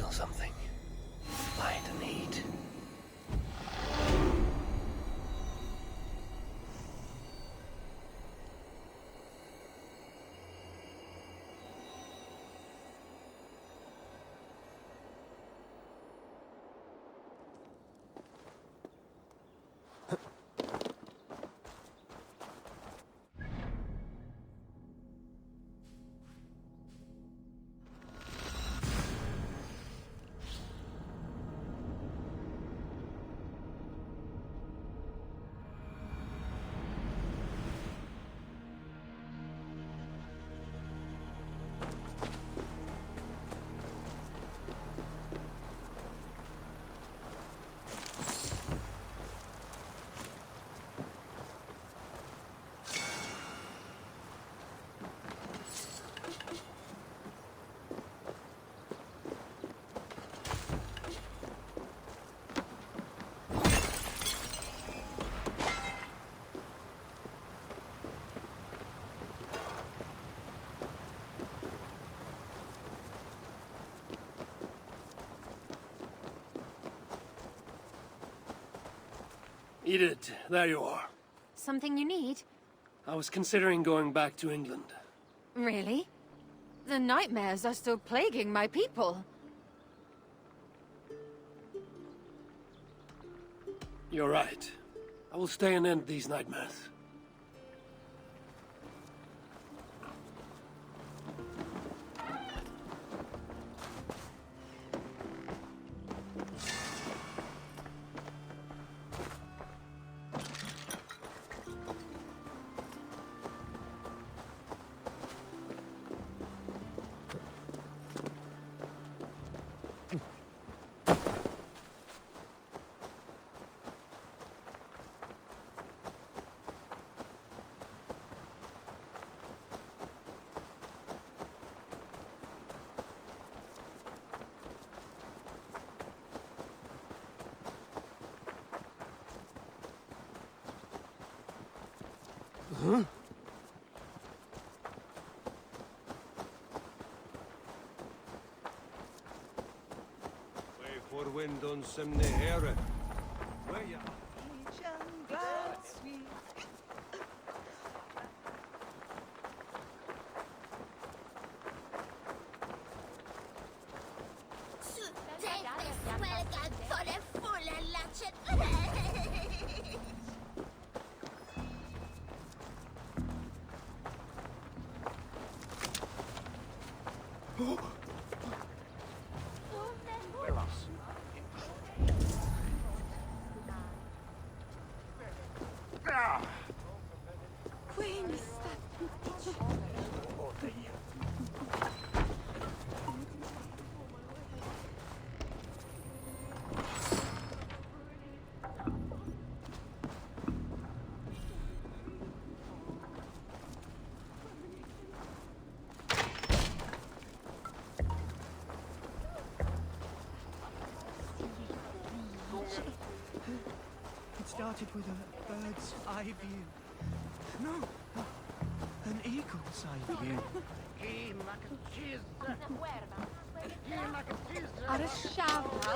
feel something. Light and heat. Edith, there you are. Something you need? I was considering going back to England. Really? The nightmares are still plaguing my people. You're right. I will stay and end these nightmares. Huh? Way for wind on some here. Where ya? It started with a bird's eye view. No, an eagle's eye view. Ar y siafra.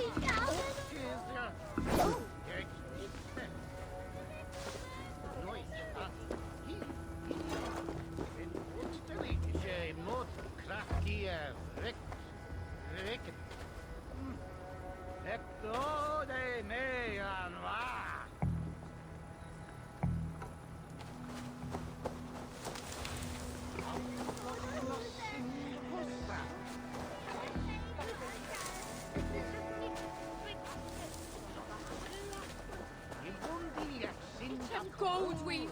Gold we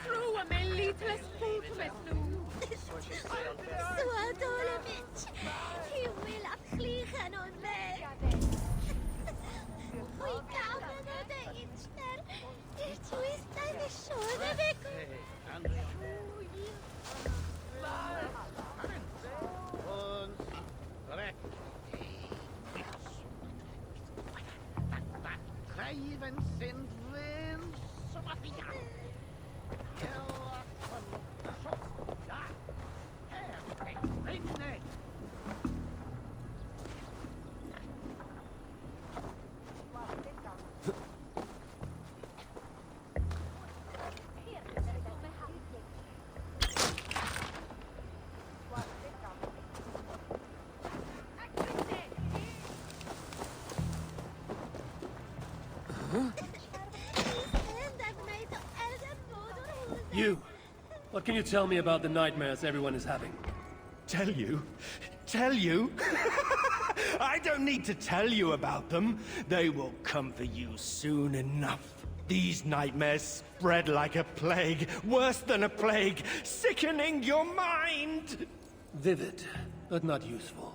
through a mellitless food with no. Swadolemich, he will achlichen on me. We gaven the inster, it was the shore of What can you tell me about the nightmares everyone is having? Tell you? Tell you? I don't need to tell you about them. They will come for you soon enough. These nightmares spread like a plague, worse than a plague, sickening your mind. Vivid, but not useful.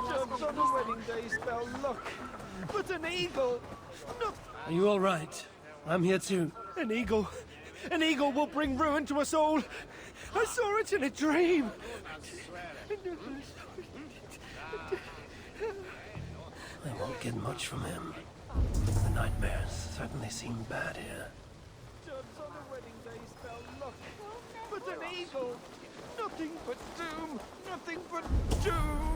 Judge on the wedding day spell luck, but an eagle. No, Are you all right? I'm here too. an eagle. An eagle will bring ruin to us all. I saw it in a dream. I won't get much from him. The nightmares certainly seem bad here. Judge on the wedding day spell luck, but an eagle. Nothing but doom. Nothing but doom.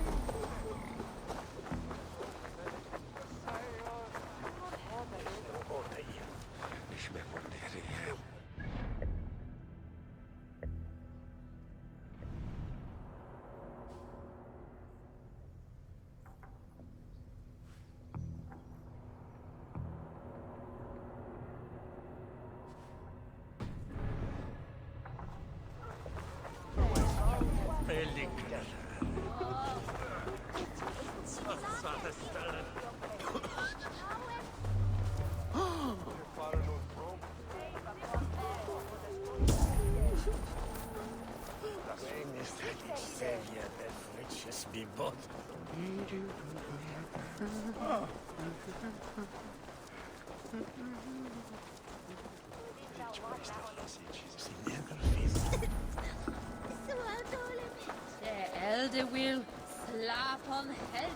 The elder will slap on head.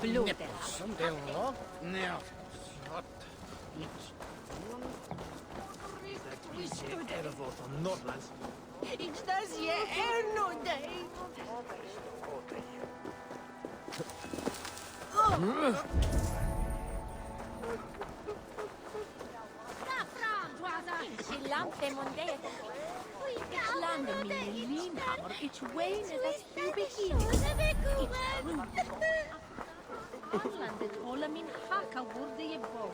Blodet. It's je er day. Die lampe mondete. Ich lande mir Linhammer. Ich weine das Überhin. Ich landet hola min haka wurde je bo.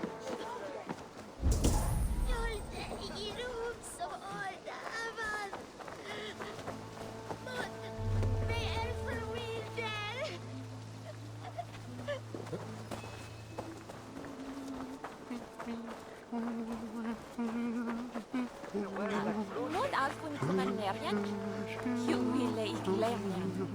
Nåd alls på en kommanderingen. Jo, ville i glädjen.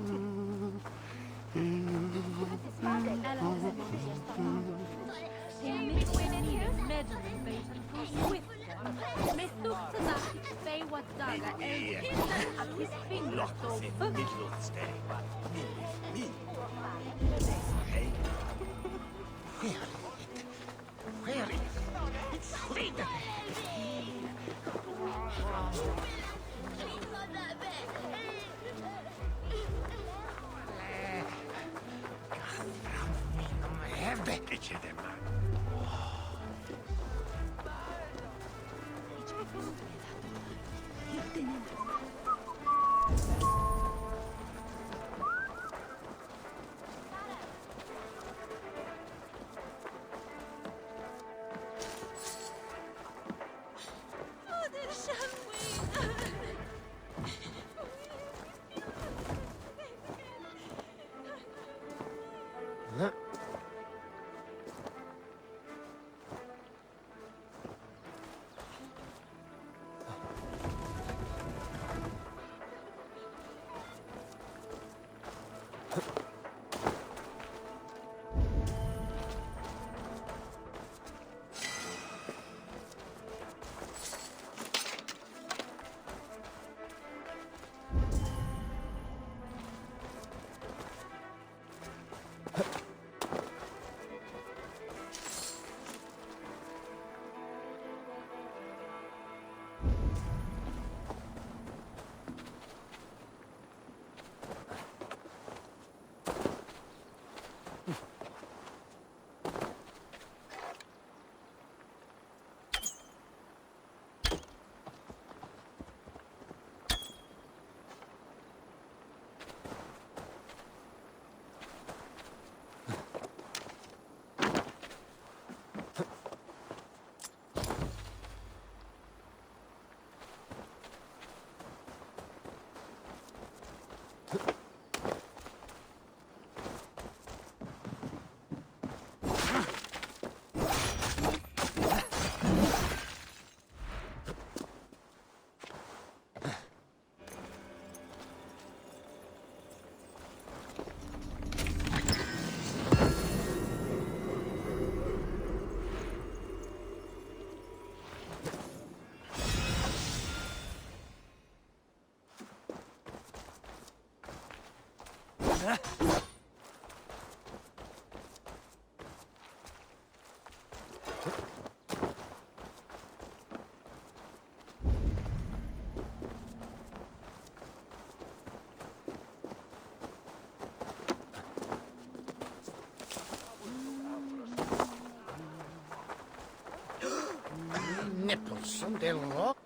Nipples on the rock.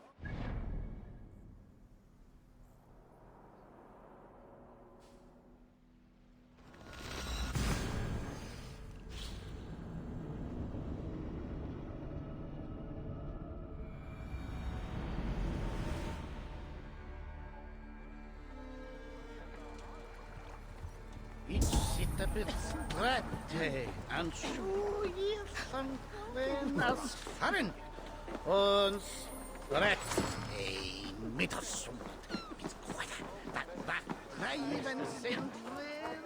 Each sit a bit straight and show ye something as foreign. Uns rechts mit oss mit Quater. Da treiben sind wir.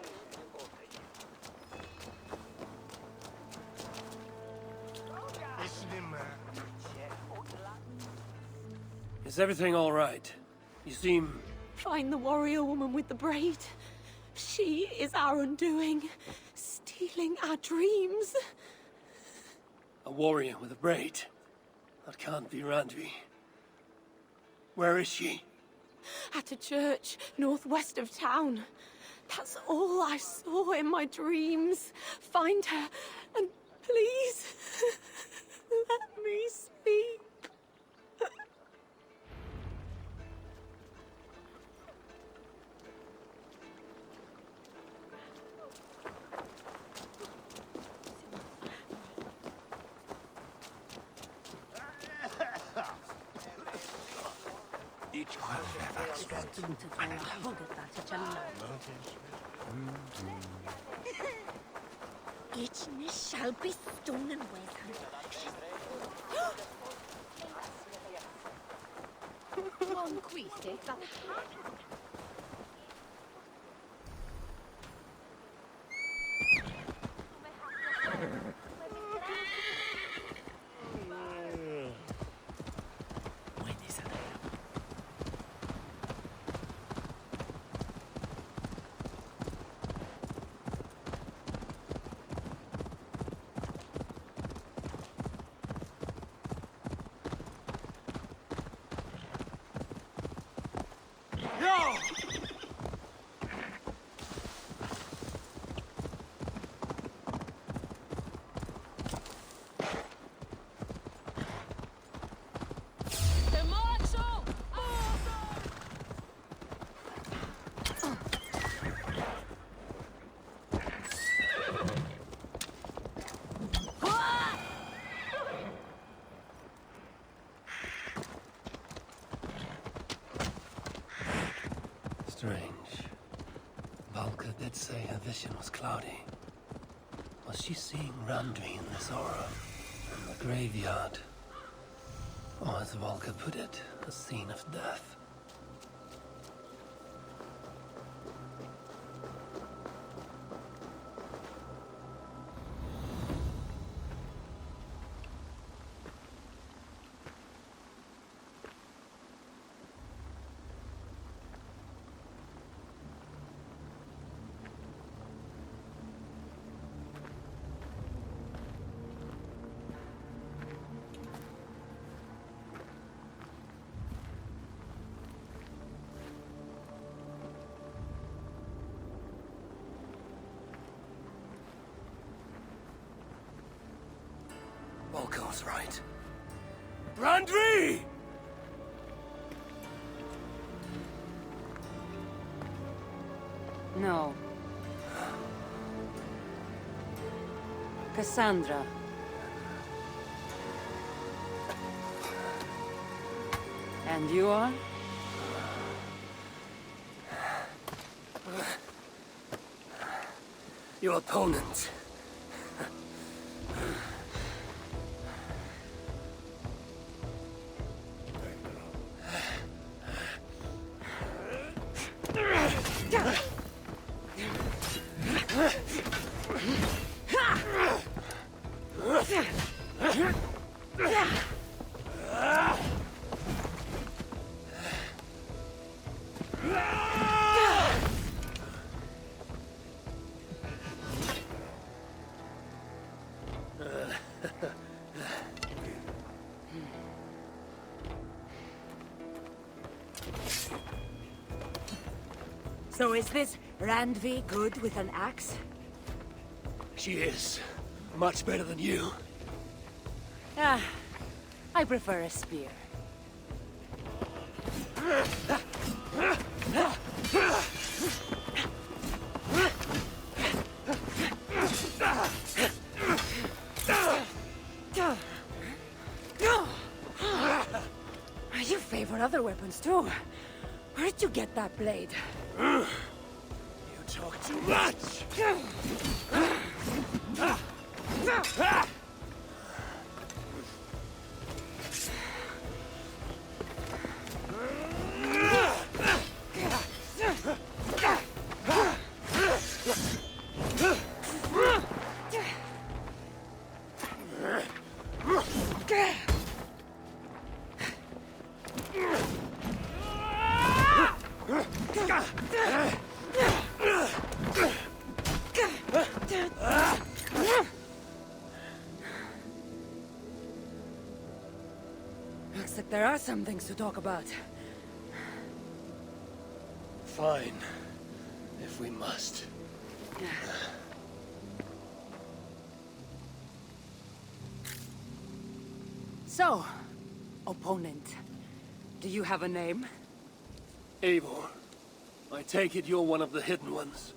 Is everything all right? You seem... Find the warrior woman with the braid. She is our undoing, stealing our dreams. a warrior with a braid. That can't be Randvi. Where is she? At a church northwest of town. That's all I saw in my dreams. Find her, and please, let me speak. Each shall be stolen with One quiste that Strange. Valka did say her vision was cloudy. Was she seeing Randvi in this aura? In the graveyard? Or as Valka put it, a scene of death? Volko was right. Randvi! No. Kassandra. And you are? Your opponent. So is this Randvi good with an axe? She is. Much better than you. Ah, I prefer a spear. You favor other weapons too. Where did you get that blade? You talk too much! Looks like there are some things to talk about. Fine. If we must. So, opponent, do you have a name? Eivor, I take it you're one of the hidden ones.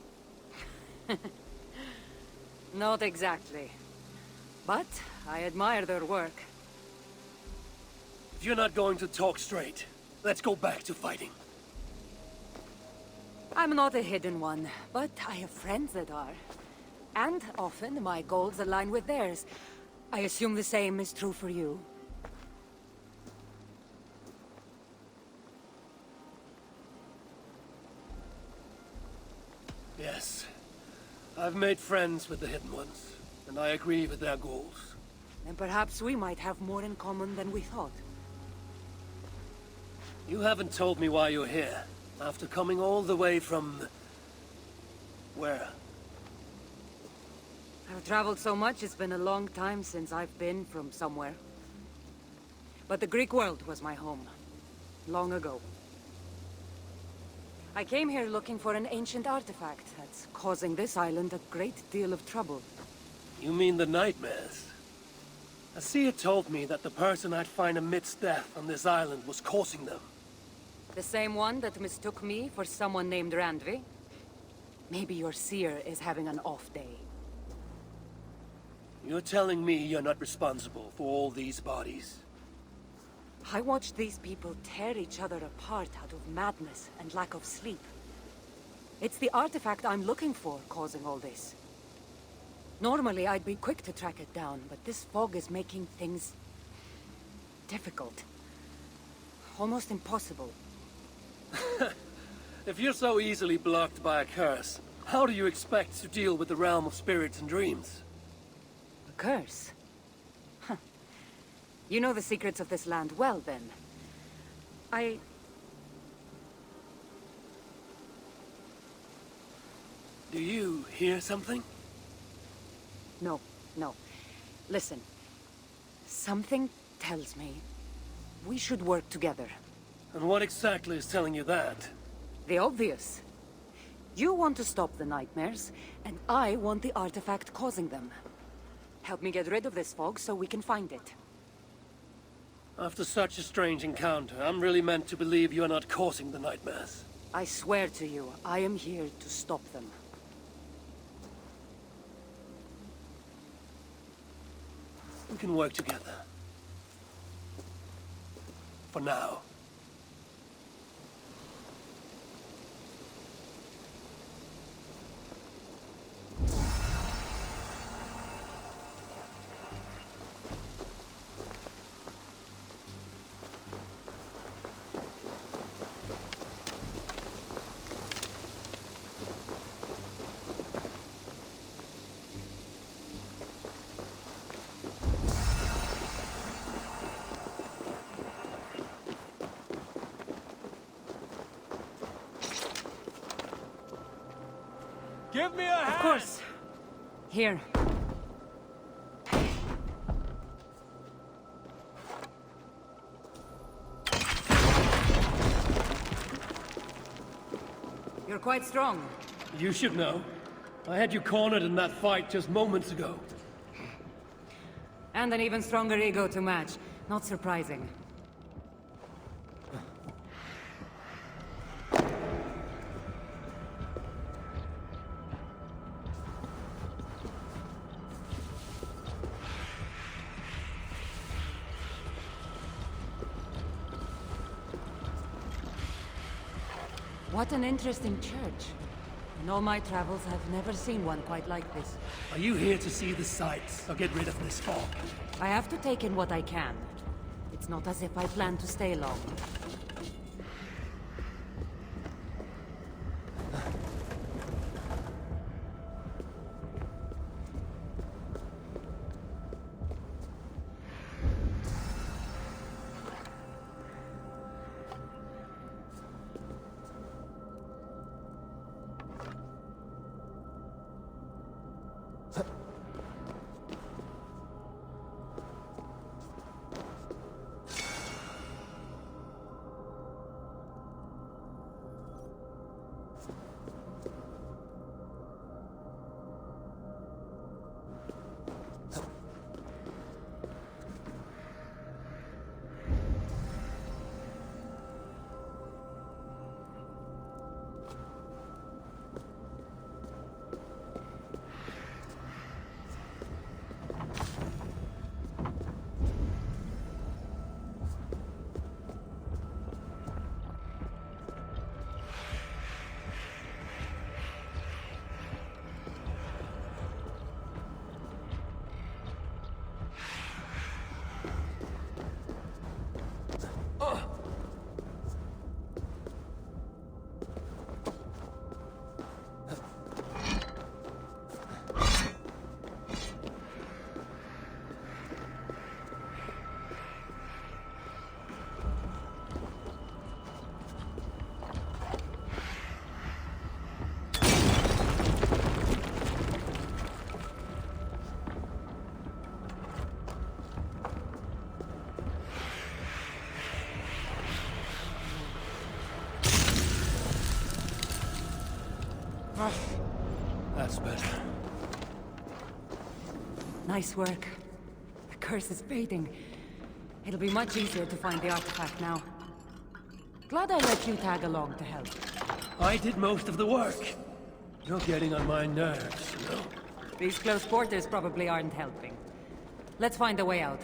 Not exactly. But I admire their work. If you're not going to talk straight, let's go back to fighting. I'm not a hidden one, but I have friends that are. And often my goals align with theirs. I assume the same is true for you. Yes. I've made friends with the hidden ones, and I agree with their goals. Then perhaps we might have more in common than we thought. You haven't told me why you're here, after coming all the way from... where? I've traveled so much, it's been a long time since I've been from somewhere. But the Greek world was my home. Long ago. I came here looking for an ancient artifact that's causing this island a great deal of trouble. You mean the nightmares? Assia told me that the person I'd find amidst death on this island was causing them. The same one that mistook me for someone named Randvi? Maybe your seer is having an off day. You're telling me you're not responsible for all these bodies? I watched these people tear each other apart out of madness and lack of sleep. It's the artifact I'm looking for causing all this. Normally I'd be quick to track it down, but this fog is making things... difficult. Almost impossible. If you're so easily blocked by a curse, how do you expect to deal with the realm of spirits and dreams? A curse? Huh. You know the secrets of this land well, then. Do you hear something? No. Listen. Something tells me we should work together. And what exactly is telling you that? The obvious. You want to stop the nightmares, and I want the artifact causing them. Help me get rid of this fog so we can find it. After such a strange encounter, I'm really meant to believe you're not causing the nightmares. I swear to you, I am here to stop them. We can work together. For now. Give me a hand! Of course. Here. You're quite strong. You should know. I had you cornered in that fight just moments ago. And an even stronger ego to match. Not surprising. What an interesting church. In all my travels, I've never seen one quite like this. Are you here to see the sights, or get rid of this fog? I have to take in what I can. It's not as if I plan to stay long. That's better. Nice work. The curse is fading. It'll be much easier to find the artifact now. Glad I let you tag along to help. I did most of the work. You're getting on my nerves, you know? These close quarters probably aren't helping. Let's find a way out.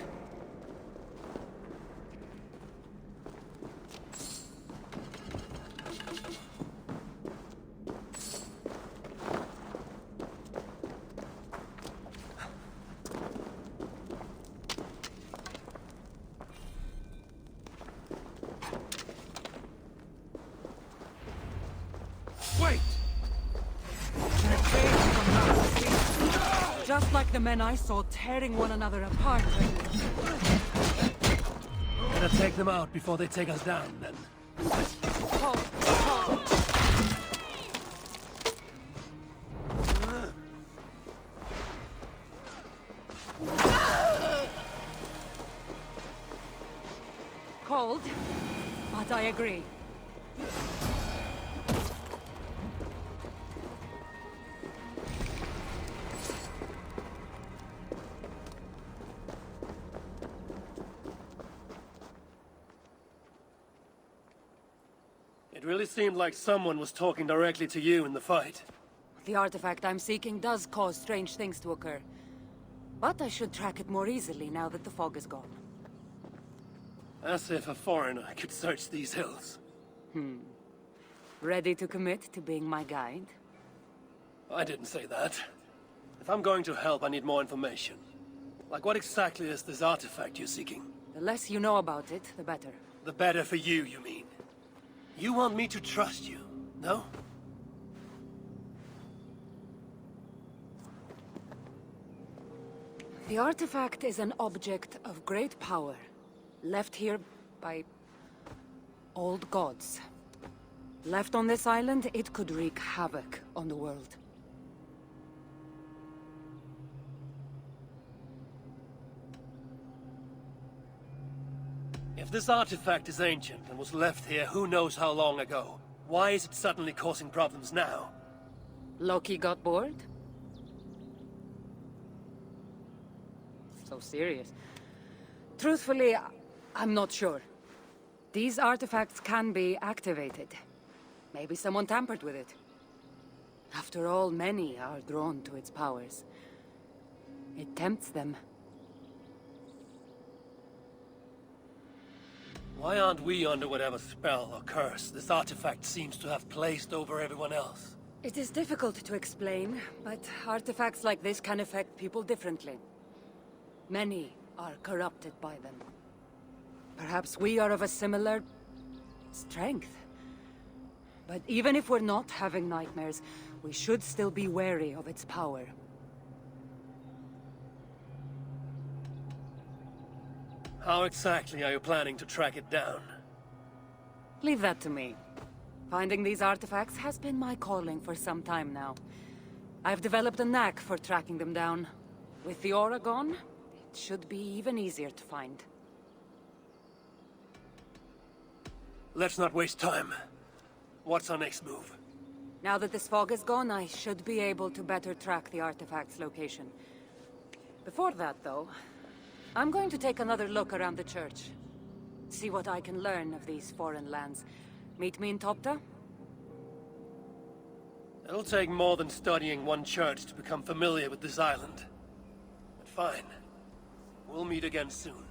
Just like the men I saw tearing one another apart. Better take them out before they take us down, then. Cold, but I agree. It really seemed like someone was talking directly to you in the fight. The artifact I'm seeking does cause strange things to occur. But I should track it more easily now that the fog is gone. As if a foreigner could search these hills. Ready to commit to being my guide? I didn't say that. If I'm going to help, I need more information. Like, what exactly is this artifact you're seeking? The less you know about it, the better. The better for you, you mean? You want me to trust you, no? The artifact is an object of great power, left here by old gods. Left on this island, it could wreak havoc on the world. If this artifact is ancient and was left here who knows how long ago, Why is it suddenly causing problems now? Loki got bored? So serious. Truthfully, I'm not sure. These artifacts can be activated. Maybe someone tampered with it. After all, many are drawn to its powers. It tempts them. Why aren't we under whatever spell or curse this artifact seems to have placed over everyone else? It is difficult to explain, but artifacts like this can affect people differently. Many are corrupted by them. Perhaps we are of a similar strength. But even if we're not having nightmares, we should still be wary of its power. How exactly are you planning to track it down? Leave that to me. Finding these artifacts has been my calling for some time now. I've developed a knack for tracking them down. With the aura gone, it should be even easier to find. Let's not waste time. What's our next move? Now that this fog is gone, I should be able to better track the artifact's location. Before that, though, I'm going to take another look around the church. See what I can learn of these foreign lands. Meet me in Topta? It'll take more than studying one church to become familiar with this island. But fine. We'll meet again soon.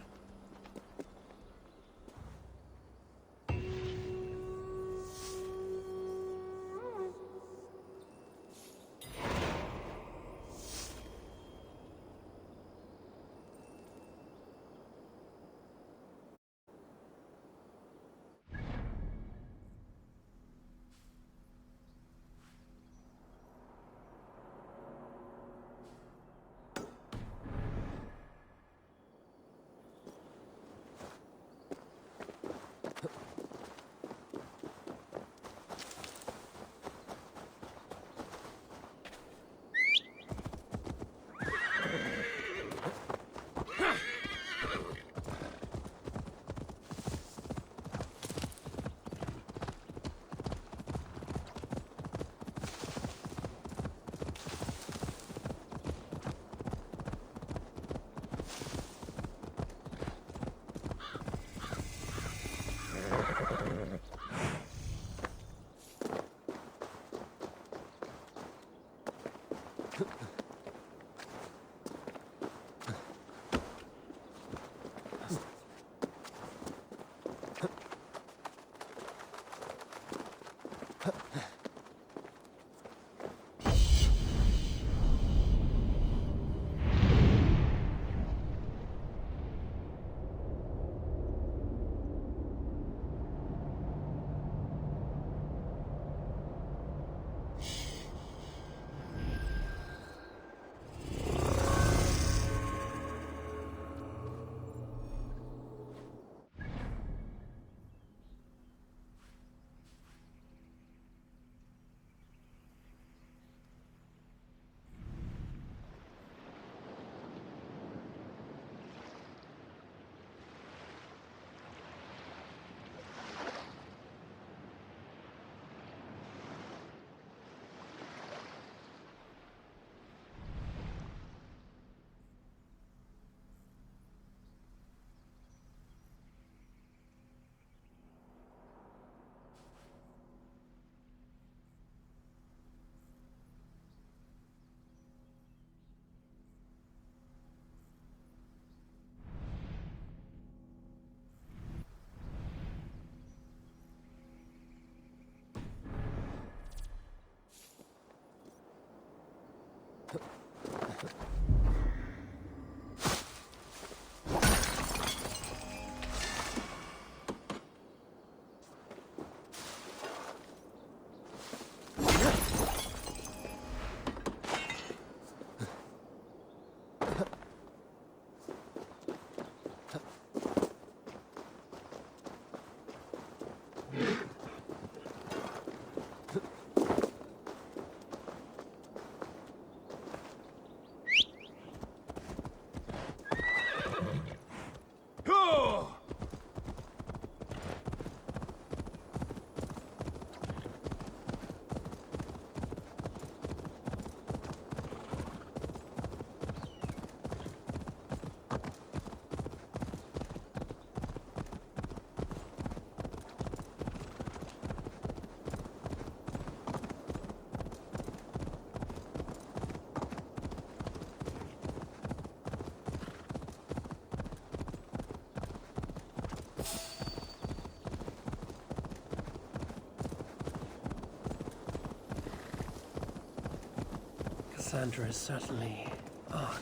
Kassandra is certainly odd.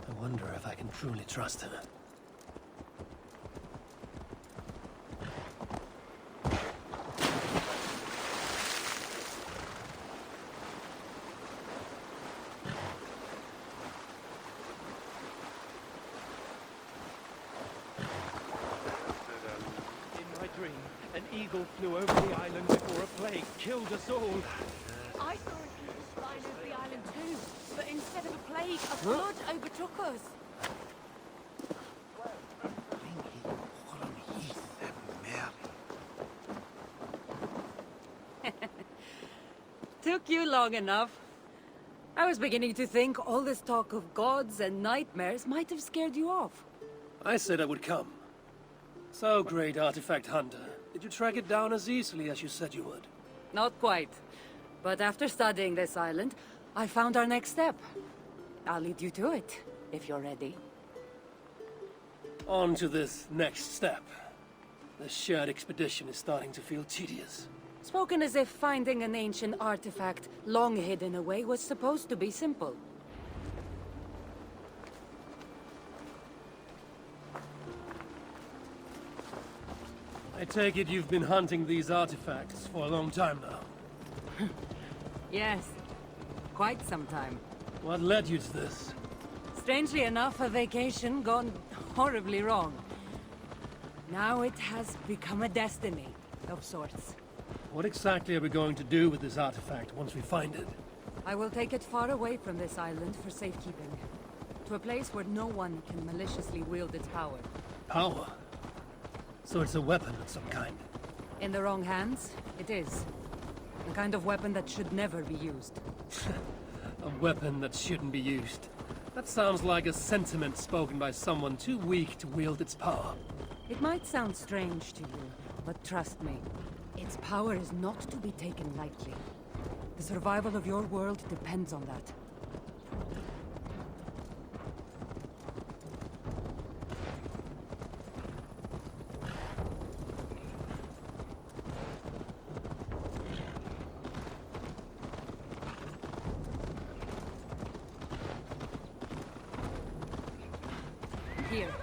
I wonder if I can truly trust her. In my dream, an eagle flew over the island before a plague killed us all. I saw an eagle flying over the island too, but instead of a plague, a flood overtook us. Took you long enough. I was beginning to think all this talk of gods and nightmares might have scared you off. I said I would come. So, great artifact hunter, did you track it down as easily as you said you would? Not quite. But after studying this island, I found our next step. I'll lead you to it, if you're ready. On to this next step. The shared expedition is starting to feel tedious. Spoken as if finding an ancient artifact long hidden away was supposed to be simple. I take it you've been hunting these artifacts for a long time now. Yes, quite some time. What led you to this? Strangely enough, a vacation gone horribly wrong. Now it has become a destiny of sorts. What exactly are we going to do with this artifact once we find it? I will take it far away from this island for safekeeping. To a place where no one can maliciously wield its power. Power? So it's a weapon of some kind? In the wrong hands, it is. The kind of weapon that should never be used. A weapon that shouldn't be used. That sounds like a sentiment spoken by someone too weak to wield its power. It might sound strange to you, but trust me, its power is not to be taken lightly. The survival of your world depends on that. Here.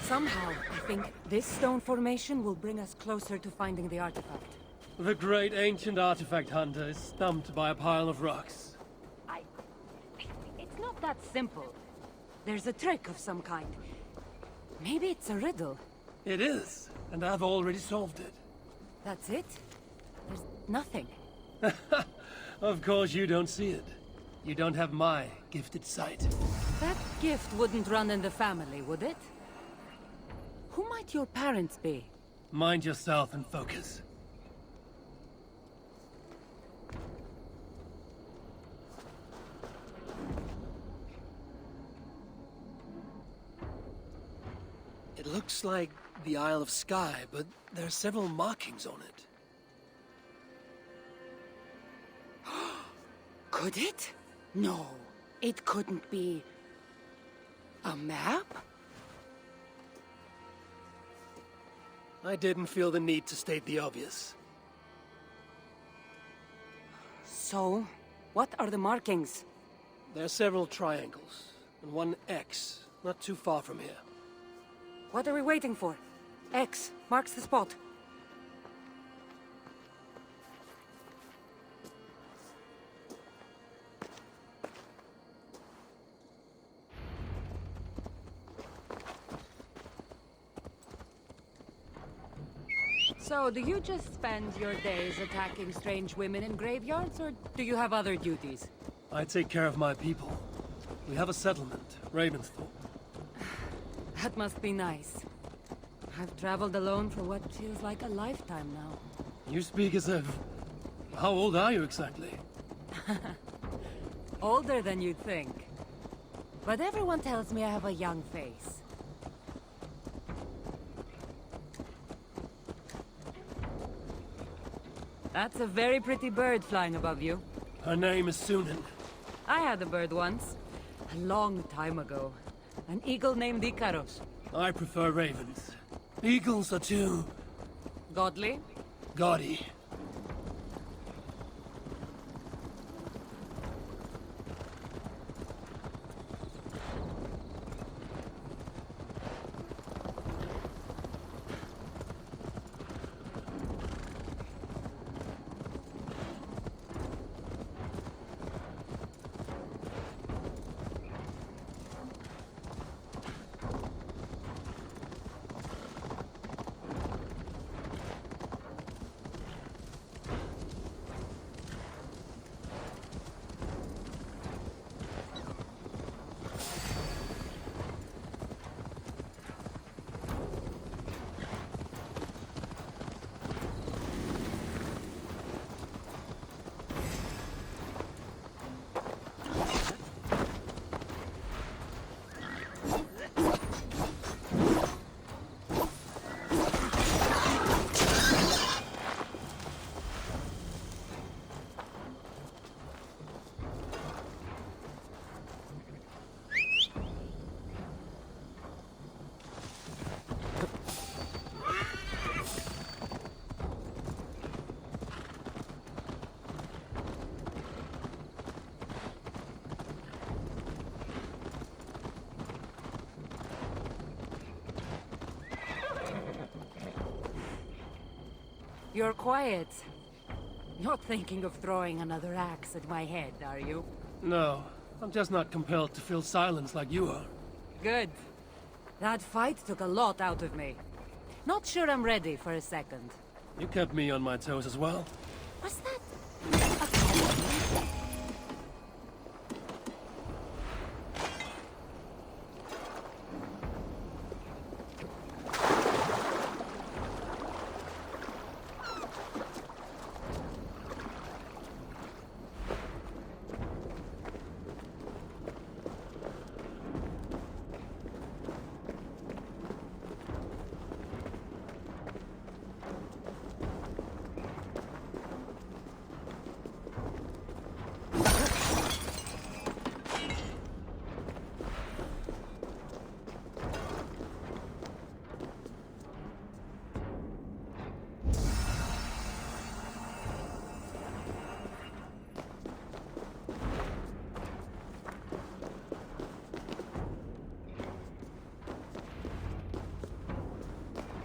Somehow, I think this stone formation will bring us closer to finding the artifact. The great ancient artifact hunter is stumped by a pile of rocks. It's not that simple. There's a trick of some kind. Maybe it's a riddle. It is, and I've already solved it. That's it? There's nothing. Of course you don't see it. You don't have my gifted sight. That gift wouldn't run in the family, would it? Who might your parents be? Mind yourself and focus. It looks like the Isle of Skye, but there are several markings on it. Could it? No, it couldn't be... a map? I didn't feel the need to state the obvious. So, what are the markings? There are several triangles, and one X, not too far from here. What are we waiting for? X marks the spot. So, do you just spend your days attacking strange women in graveyards, or do you have other duties? I take care of my people. We have a settlement, Ravensthorpe. That must be nice. I've traveled alone for what feels like a lifetime now. You speak as if... How old are you exactly? Older than you'd think. But everyone tells me I have a young face. That's a very pretty bird flying above you. Her name is Sýnin. I had a bird once. A long time ago. An eagle named Ikaros. I prefer ravens. Eagles are too... Godly? gaudy. You're quiet. Not thinking of throwing another axe at my head, are you? No, I'm just not compelled to fill silence like you are. Good. That fight took a lot out of me. Not sure I'm ready for a second. You kept me on my toes as well. Was that...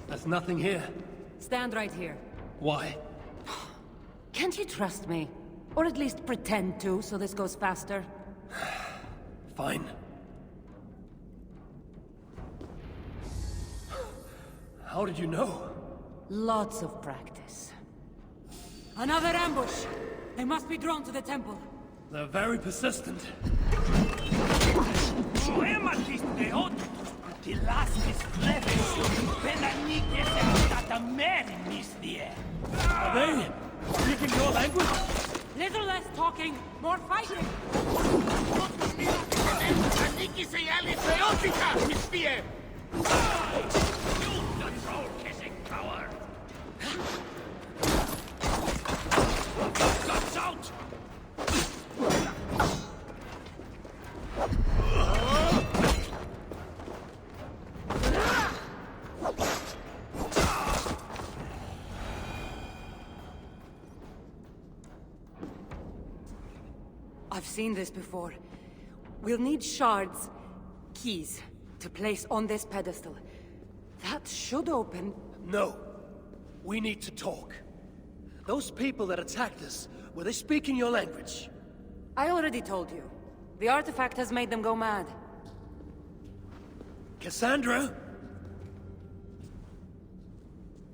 There's nothing here. Stand right here. Why? Can't you trust me? Or at least pretend to, so this goes faster? Fine. How did you know? Lots of practice. Another ambush! They must be drawn to the temple. They're very persistent. Are they speaking your language? Little less talking, more fighting! Troll-kissing coward! Guns out! I've seen this before. We'll need shards, keys, to place on this pedestal. That should open... No. We need to talk. Those people that attacked us, were they speaking your language? I already told you. The artifact has made them go mad. Kassandra?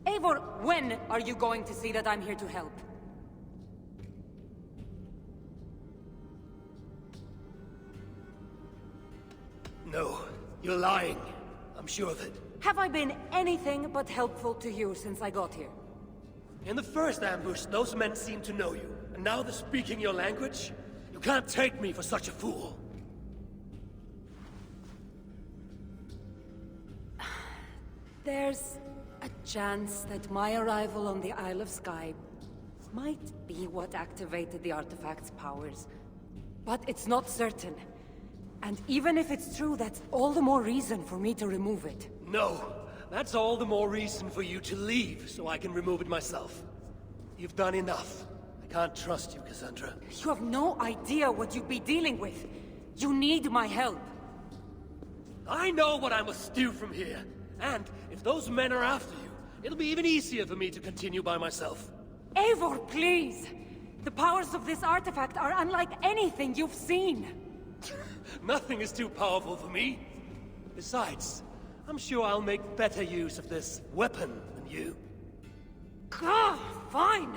Eivor, when are you going to see that I'm here to help? No, you're lying. I'm sure of it. Have I been anything but helpful to you since I got here? In the first ambush, those men seemed to know you. And now they're speaking your language? You can't take me for such a fool. There's a chance that my arrival on the Isle of Skye might be what activated the artifact's powers. But it's not certain. And even if it's true, that's all the more reason for me to remove it. No, that's all the more reason for you to leave, so I can remove it myself. You've done enough. I can't trust you, Kassandra. You have no idea what you'd be dealing with. You need my help. I know what I must do from here. And if those men are after you, it'll be even easier for me to continue by myself. Eivor, please! The powers of this artifact are unlike anything you've seen. Nothing is too powerful for me. Besides, I'm sure I'll make better use of this weapon than you. Ah, fine!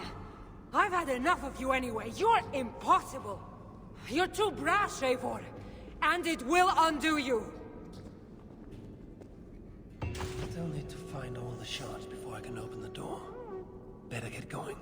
I've had enough of you anyway. You're impossible. You're too brash, Eivor. And it will undo you. Still need to find all the shards before I can open the door. Better get going.